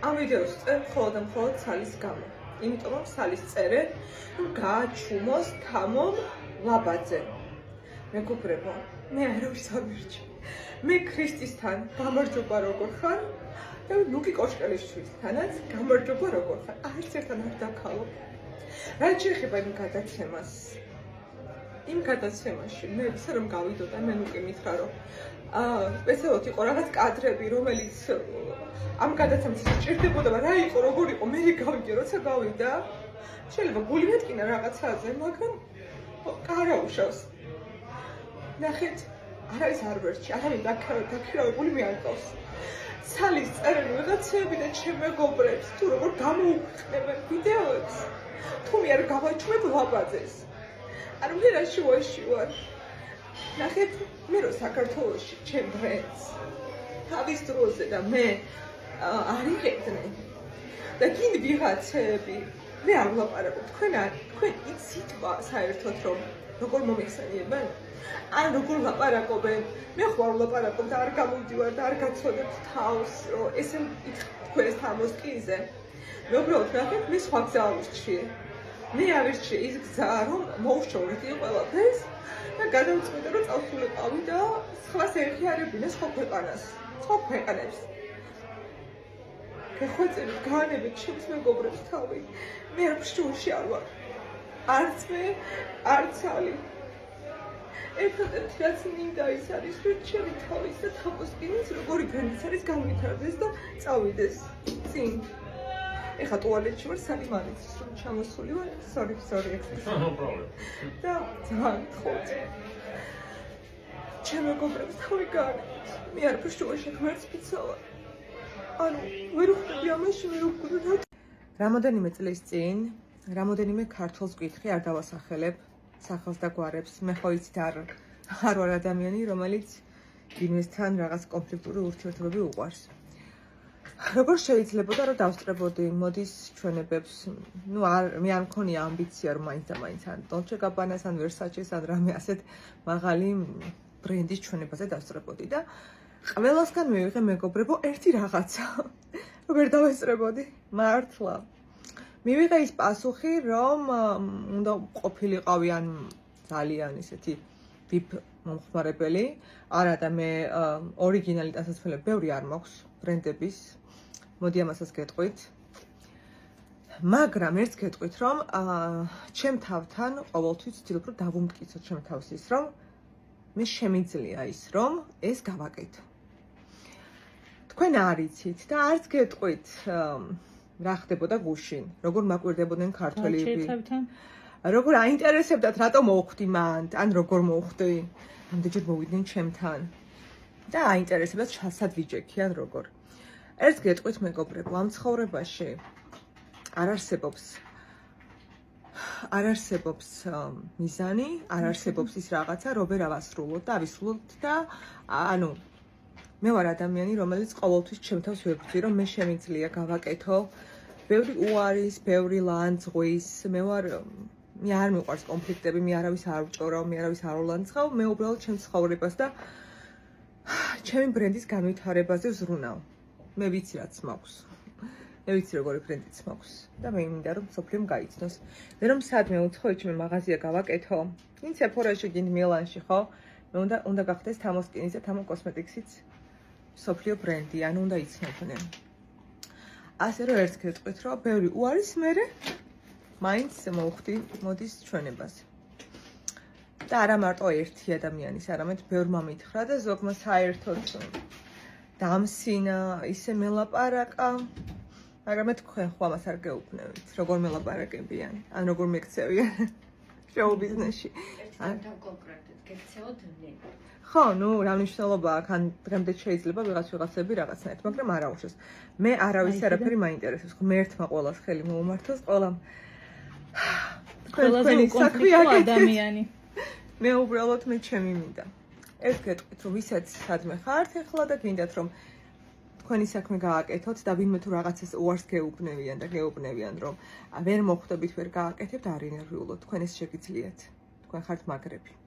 ამ ვიდეოს წერ მხოლოდ და მხოლოდ სალის გამო. იმიტომ რომ სალის წერე რომ გააჩუმოს თამომ ლაბაძე. მეგობრებო, მე არავის არ ვირჩევ. მე ქრისტისთან გამარჯობა როგორ ხარ და ლუკი კოშკელიშვილთანაც გამარჯობა როგორ ხარ. არც ერთად არ დაქალობ. რაც შეეხება იმ გადაცემას. იმ გადაცემაში მე ვისა რომ გავიდოდა მე ლუკი მითხრა რომ სპეციალურად იყო რაღაც კადრები რომელიც ამ გადაცემას სჭირდებოდა რა იყო როგორ იყო მე გავიგე როცა გავიდა შეიძლება გული მეთკინა რაღაცაზე მაგრამ კარაუშავს ნახეთ არის არ ვერჩი არავინ დაქირავებული მე არ ყავს სალის წერილი ვიღაცები და ჩემ მეგობრებს თუ როგორ გამოუხსნებენ ვიდეოებს თუ მე არ გავაჩვენებ ლაბაძეს არ მე რა შუაში ვარ ნახეთ მე რო საქართველოში ჩემ ბრენდს თავის დროზე და მე არ იყებდნენ და კიდე ვიღაცები მე არ ვლაპარაკობ თქვენ იცით საერთოდ რომ როგორ მომიხსენიებენ ან როგორ ლაპარაკობენ მე ხوار ვლაპარაკობ და არ გამოვდივარ და არ გაცოდებ თავს რომ ესე თქვენს თამოსკიზე მე უბრალოდ ნახეთ მე სხვა გზა ავირჩიე მე ავირჩიე ის გზა რომ მოვშორეთ ყველაფერს და გადავწყვიტე რომ წავსულიყავი და სხვას ეხიარებინა სხვა ქვეყანებს გეხვეწებით განებით ჩემს მეგობრებს თავი მე არ ფშუში არ ვარ არც მე არც ალი ერთადერთი რაც მინდა ის არის რომ ჩემი თავის და თამოსკინის როგორი ბრენდიც არის განვითარდეს და წავიდეს წინ ეხა ტუალეტში ვარ სალიმანიც რომ ჩამოსული ვარ sorry no problem და ძალიან ხოთ ჩემ მეგობრებს თავი განებით მე არ ფშუაში ღმერთს ვიცავა ანუ ვერ ვხვდები ამაში ვერ ვგვდათ რამოდენიმე წლის წინ რამოდენიმე ქართველს გითხრი არ დავასახელებ სახელს და გვარებს მე ხო იცით არ ვარ ადამიანი რომელიც ვინმესთან რაღაც კონფლიქტური ურთიერთობები უყვარს როგორ შეიძლებოდა რომ დავსწრებოდი მოდის ჩვენებებს ნუ მე არ მქონია ამბიცია რომ მაინც და მაინც ან დოლჩე გაბანას ან ვერსაჩეს ან რამე ასეთ მაღალი ბრენდის ჩვენებაზე დავსწრებოდი და ყველასგან მივიღე მეგობრებო ერთი რაღაცა რომ ვერ დავესწრებოდი მართლა მივიღე ის პასუხი რომ უნდა ყოფილიყავი ან ძალიან ისეთი ვიპ მომხმარებელი არა და მე ორიგინალი დასასრულებელი ბევრი არ მაქვს ბრენდების მოდი ამასაც გეტყვით მაგრამ ერთს გეტყვით რომ ჩემ თავთან ყოველთვის ვცდილობ რომ დავუმტკიცო ჩემ თავს ის რომ მე შემიძლია ის რომ ეს გავაკეთო თქვენ არ იცით და არც გეტყვით რა ხდებოდა გუშინ როგორ მაკვირდებოდნენ ქართველები როგორ აინტერესებდათ რატომ მოვხვდი მან ან როგორ მოვხვდი ამდენჯერ მოვიდნენ ჩემთან და აინტერესებდათ ჩასად ვიჯექი ან როგორ ერთს გეტყვით მეგობრებო ამ ცხოვრებაში არ არსებობს მიზანი არ არსებობს ის რაღაცა რომ ვერ ავასრულოთ და ავისრულოთ და ანუ მე ვარ ადამიანი რომელიც ყოველთვის ჩემ თავს ვებრძვი რომ მე შემიძლია გავაკეთო ბევრი უარის ბევრი ლანძღვის მე არ მიყვარს კონფლიქტები მე არავის არ ვჭორავ მე არავის არ ვლანძღავ მე უბრალოდ ჩემს ცხოვრებას და ჩემი ბრენდის განვითარებაზე ვზრუნავ მე ვიცი რაც მაქვს მე ვიცი როგორი ბრენდიც მაქვს და მე მინდა რომ სოფლიომ გაიცნოს მე რომ სადმე უცხოეთში მე მაღაზია გავაკეთო ვინ სეფორაში გინ მილანში ხო მე უნდა გახდეს თამოსკინის და თამო კოსმეტიქსიც სოფლიო ბრენდი ანუ უნდა იცნობდნენ ასე რომ ერთს გეტყვით რომ ბევრი უარის მერე მაინც მოვხვდი მოდის ჩვენებაზე და არა მარტო ერთი ადამიანის არამედ ბევრმა მითხრა და ზოგმა საერთოდ დამსინა ისე მელაპარაკა მაგრამ მე თქვენ ხო ამას არ გეუბნებით როგორ მელაპარაკებიან ან როგორ მეკცევიან შოუ ბიზნესში ან კონკრეტულად გექცევოთ ნე ხო, ნუ რა მნიშვნელობა აქვს, ან დღემდე შეიძლება ვიღაცები რაღაცნაირად, მაგრამ არა უშავს. მე არავის არაფერი მაინტერესებს, ღმერთმა ყველას ხელი მოუმართოს, ყველამ ყველაზე უკონფლიქტო ადამიანი. მე უბრალოდ მე ჩემი მინდა. ერთ გეტყვით, რომ ვისაც სადმე ხართ ახლა და გინდათ რომ თქვენი საქმე გააკეთოთ და ვინმე თუ რაღაცას უარს გეუბნევიან რომ ვერ მოხვდებით, ვერ გააკეთებთ, არ ინერვიულოთ, თქვენ ეს შეგიძლიათ. თქვენ ხართ მაგრები.